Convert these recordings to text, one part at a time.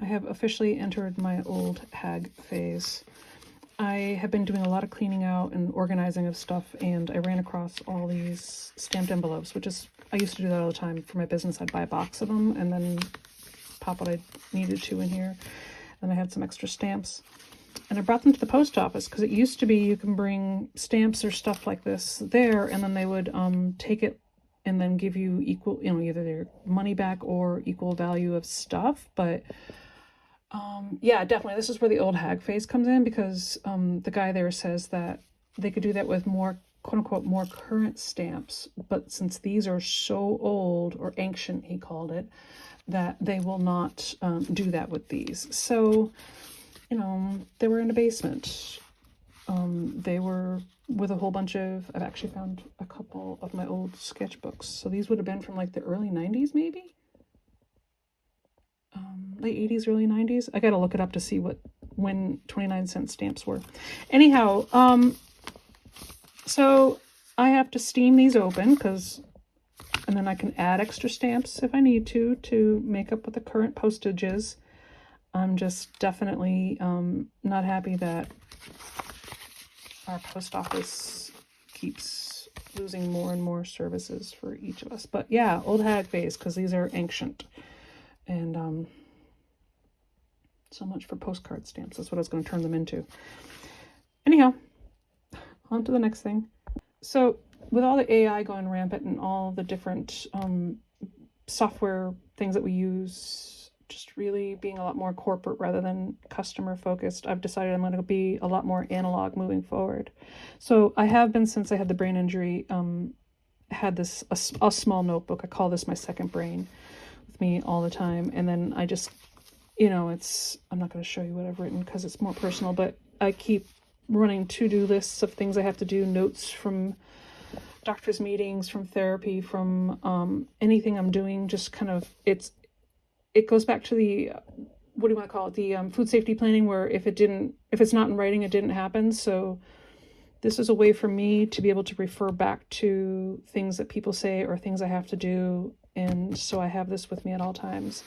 I have officially entered my old hag phase. I have been doing a lot of cleaning out and organizing of stuff, and I ran across all these stamped envelopes, which is, I used to do that all the time for my business. I'd buy a box of them and then pop what I needed to in here. And I had some extra stamps. And I brought them to the post office because it used to be you can bring stamps or stuff like this there, and then they would take it and then give you equal, either their money back or equal value of stuff. But yeah, definitely. This is where the old hag phase comes in, because the guy there says that they could do that with more, quote unquote, more current stamps. But since these are so old, or ancient, he called it, that they will not do that with these. So, they were in a basement. They were with a whole bunch of, I've actually found a couple of my old sketchbooks. So these would have been from like the early 90s, maybe? Late 80s, early 90s. I gotta look it up to see when 29-cent stamps were. Anyhow, so I have to steam these open, and then I can add extra stamps if I need to make up what the current postage is. I'm just definitely not happy that our post office keeps losing more and more services for each of us. But yeah, old hag phase, because these are ancient. And so much for postcard stamps. That's what I was going to turn them into. Anyhow, on to the next thing. So with all the AI going rampant and all the different software things that we use, just really being a lot more corporate rather than customer focused, I've decided I'm going to be a lot more analog moving forward. So I have been, since I had the brain injury, had this a small notebook. I call this my second brain, with me all the time. And then I just, I'm not going to show you what I've written because it's more personal, but I keep running to-do lists of things I have to do, notes from doctor's meetings, from therapy, from anything I'm doing. Just kind of, it goes back to the, what do you want to call it? The food safety planning, where if it's not in writing, it didn't happen. So this is a way for me to be able to refer back to things that people say or things I have to do. And so I have this with me at all times.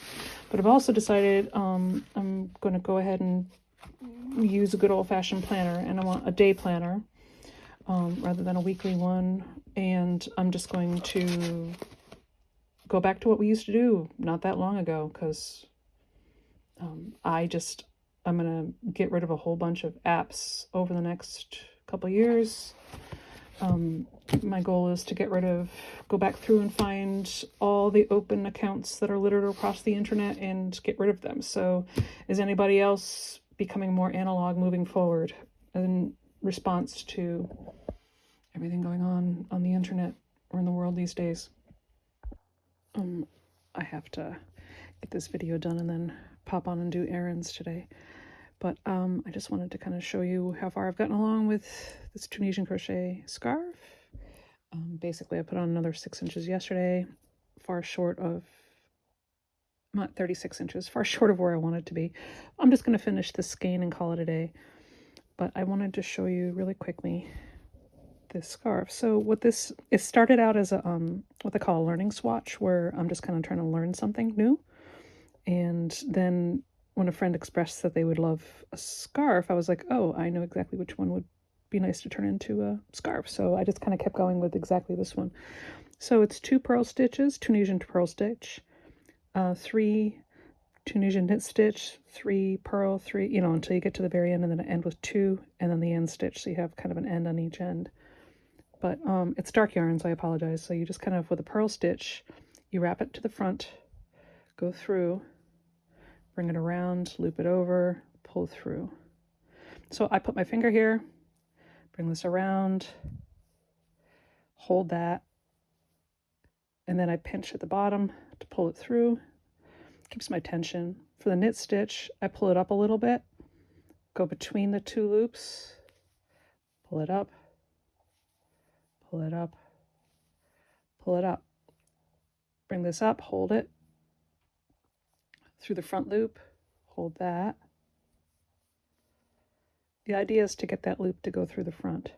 But I've also decided I'm going to go ahead and use a good old-fashioned planner, and I want a day planner rather than a weekly one. And I'm just going to go back to what we used to do not that long ago, because I'm going to get rid of a whole bunch of apps over the next couple of years. My goal is to go back through and find all the open accounts that are littered across the internet and get rid of them. So is anybody else becoming more analog moving forward in response to everything going on the internet or in the world these days? I have to get this video done and then pop on and do errands today. But I just wanted to kind of show you how far I've gotten along with this Tunisian crochet scarf. Basically, I put on another 6 inches yesterday, far short of, not 36 inches, far short of where I wanted to be. I'm just going to finish this skein and call it a day. But I wanted to show you really quickly this scarf. So it started out as a what they call a learning swatch, where I'm just kind of trying to learn something new. And then when a friend expressed that they would love a scarf, I was like, oh, I know exactly which one would be nice to turn into a scarf. So I just kind of kept going with exactly this one. So it's 2 purl stitches, Tunisian purl stitch, 3 Tunisian knit stitch, 3 purl, 3, until you get to the very end, and then end with 2, and then the end stitch. So you have kind of an end on each end. But it's dark yarn, so I apologize. So you just kind of, with a purl stitch, you wrap it to the front, go through, bring it around, loop it over, pull through. So I put my finger here, bring this around, hold that, and then I pinch at the bottom to pull it through. Keeps my tension. For the knit stitch, I pull it up a little bit, go between the 2 loops, pull it up, pull it up, pull it up. Bring this up, hold it through the front loop, hold that. The idea is to get that loop to go through the front.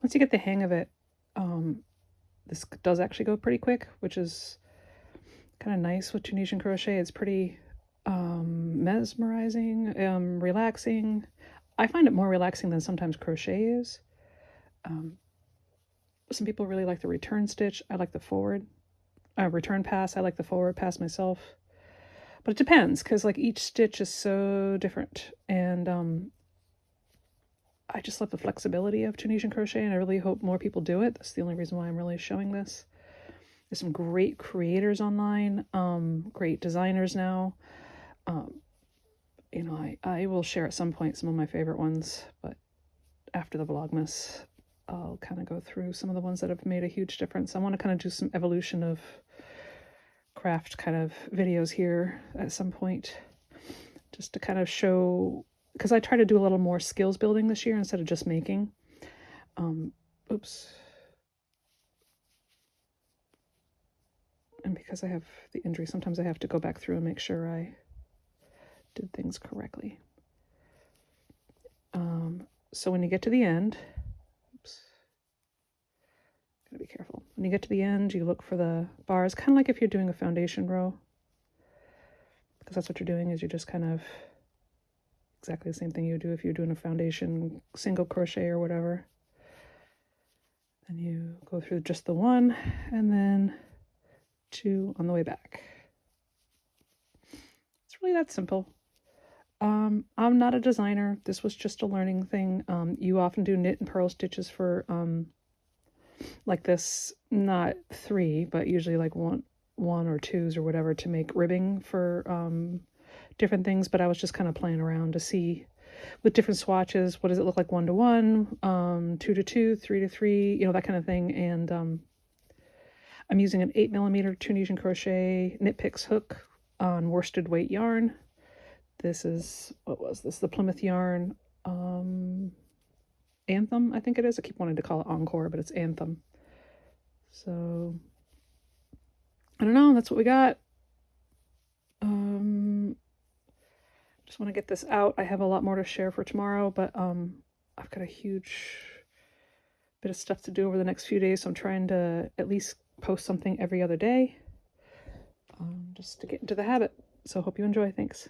Once you get the hang of it, This does actually go pretty quick, which is kind of nice with Tunisian crochet. It's pretty mesmerizing, relaxing. I find it more relaxing than sometimes crochet is. Some people really like the return stitch. I like the forward return pass. I like the forward pass myself, but it depends, because like each stitch is so different, and I just love the flexibility of Tunisian crochet, and I really hope more people do it. That's the only reason why I'm really showing this. There's some great creators online, great designers now. You know, I will share at some point some of my favorite ones, but after the Vlogmas, I'll kind of go through some of the ones that have made a huge difference. I want to kind of do some evolution of craft kind of videos here at some point, just to kind of show, because I try to do a little more skills building this year instead of just making. Oops. And because I have the injury, sometimes I have to go back through and make sure I did things correctly. So when you get to the end, oops, gotta be careful. When you get to the end, you look for the bars, kind of like if you're doing a foundation row, because that's what you're doing, is you're just kind of exactly the same thing you would do if you're doing a foundation single crochet or whatever. And you go through just the one and then 2 on the way back. It's really that simple. I'm not a designer. This was just a learning thing. You often do knit and purl stitches for like this, not 3, but usually like one or 2s or whatever, to make ribbing for different things. But I was just kind of playing around to see with different swatches, what does it look like 1 to 1, 2 to 2, 3 to 3, you know, that kind of thing. And I'm using an 8mm Tunisian crochet Knit Picks hook on worsted weight yarn. This is, what was this? The Plymouth yarn, Anthem, I think it is. I keep wanting to call it Encore, but it's Anthem. So, I don't know, that's what we got. Just want to get this out. I have a lot more to share for tomorrow, but I've got a huge bit of stuff to do over the next few days, so I'm trying to at least post something every other day, just to get into the habit. So hope you enjoy. Thanks.